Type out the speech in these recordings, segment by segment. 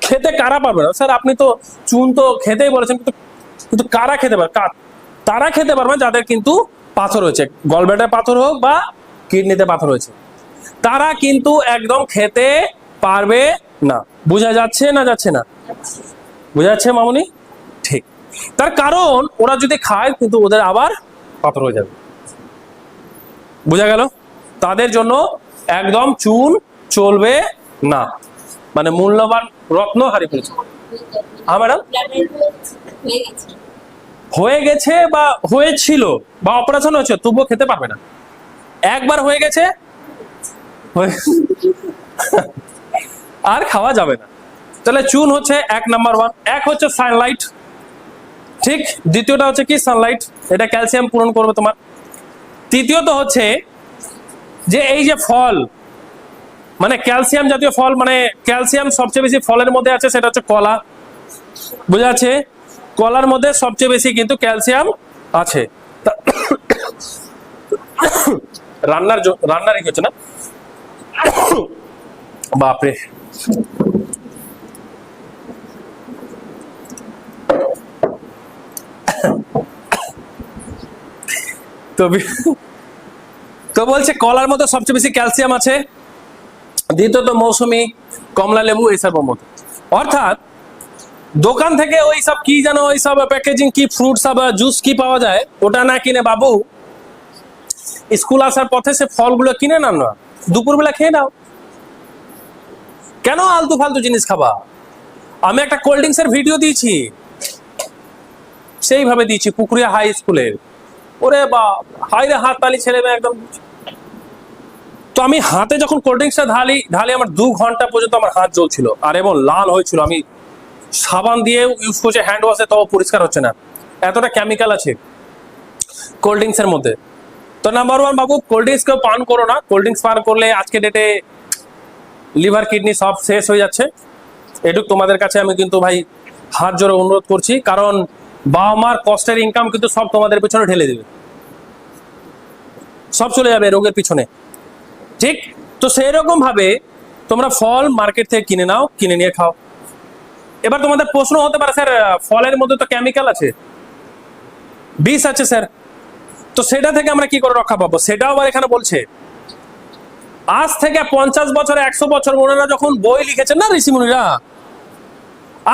খেতে কারা পারবে না স্যার? আপনি তো চুন তো খেতেই বলেছেন, কিন্তু কারা খেতে পারবে? তারা খেতে পারবে যাদের কিন্তু পাথর হয়েছে, গলব্লাডারে পাথর হোক বা কিডনিতে পাথর হয়েছে, তারা কিন্তু একদম খেতে পারবে না। বোঝা যাচ্ছে না যাচ্ছে না? বোঝা যাচ্ছে মামুনি? ঠিক। তার কারণ ওরা যদি খায় কিন্তু ওদের আবার পাথর হয়ে যাবে। বোঝা গেল? তাদের জন্য একদম চুন চলবে না, মানে মূল্যবান রত্ন হারিয়ে ফেলেছে। হ্যাঁ ম্যাডাম, হয়ে গেছে বা হয়েছিল বা অপারেশন হয়েছে তবুও খেতে পারবে না। একবার হয়ে গেছে আর খাওয়া যাবে না। তাহলে চুন হচ্ছে 1 নাম্বার 1। এক হচ্ছে সানলাইট, ঠিক। দ্বিতীয়টা হচ্ছে কি? সানলাইট, এটা ক্যালসিয়াম পূরণ করবে তোমার। তৃতীয়ত হচ্ছে যে এই যে ফল, মানে ক্যালসিয়াম জাতীয় ফল, মানে ক্যালসিয়াম সবচেয়ে বেশি ফলের মধ্যে আছে, সেটা হচ্ছে কলা। বুঝা যাচ্ছে? কলার মধ্যে সবচেয়ে বেশি কিন্তু ক্যালসিয়াম আছে। রান্নার কি হচ্ছে না? বাপরে, তো বলছে কলার মধ্যে সবচেয়ে বেশি ক্যালসিয়াম আছে, দ্বিতীয়ত মৌসুমি, কমলা লেবু এইসবের মধ্যে। অর্থাৎ দোকান থেকে ওই সব কি যেন ওই সব প্যাকেজিং কি ফ্রুট সব জুস কি পাওয়া যায়, ওটা না কিনে বাবু স্কুল আসার পথে সে ফলগুলো কিনে নাও না, দুপুরবেলা খেয়ে নাও। কেন আলতু ফালতু জিনিস খাবা? আমি একটা কোল্ড ড্রিঙ্কস এর ভিডিও দিয়েছি, সেইভাবে দিয়েছি, পুকুরিয়া হাই স্কুলের। ওরে বা, হাই রে হাত তালি ছেলে মেয়ে একদম। তো আমি হাতে যখন কোল্ড ড্রিঙ্কসটা ঢালি আমার 2 ঘন্টা পর্যন্ত আমার হাত জ্বলছিল আর এবং লাল হয়েছিল। আমি সাবান দিয়ে ইউজ করছি, হ্যান্ড ওয়াশে, তাও পরিষ্কার হচ্ছে না, এতটা কেমিক্যাল আছে কোল্ড ড্রিঙ্কস এর মধ্যে। তো নাম্বার 1 বাবু, কোল্ড ড্রিঙ্কস কেউ পান করো না। কোল্ড ড্রিঙ্কস পান করলে আজকে ডেটে লিভার কিডনি সব শেষ হয়ে যাচ্ছে। এটুক তোমাদের কাছে আমি কিন্তু ভাই হাত জোরে অনুরোধ করছি, কারণ বাবা মার কষ্টের ইনকাম কিন্তু সব তোমাদের পিছনে ঢেলে দেবে, সব চলে যাবে রোগের পিছনে, ঠিক। তো সেই রকম ভাবে তোমরা ফল মার্কেট থেকে কিনে নাও, কিনে নিয়ে খাও। এবার তোমাদের প্রশ্ন হতে পারে, স্যার ফলের মধ্যে তো কেমিক্যাল আছে, বিষ আছে স্যার, তো সেটা থেকে আমরা কি করে রক্ষা পাবো? সেটাও আবার এখানে বলছে। আজ থেকে 50 বছর 100 বছর ওনারা যখন বই লিখেছেন না ঋষিমুনিরা,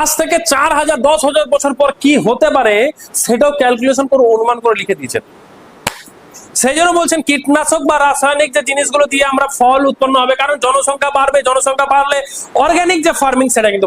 আজ থেকে 4000 10,000 বছর পর কি হতে পারে সেটাও ক্যালকুলেশন করে অনুমান করে লিখে দিয়েছেন। সেই জন্য বলছেন কীটনাশক বা রাসায়নিক যে জিনিসগুলো দিয়ে আমরা ফল উৎপন্ন হবে, কারণ জনসংখ্যা বাড়বে, জনসংখ্যা বাড়লে অর্গানিক যে ফার্মিং সেটা কিন্তু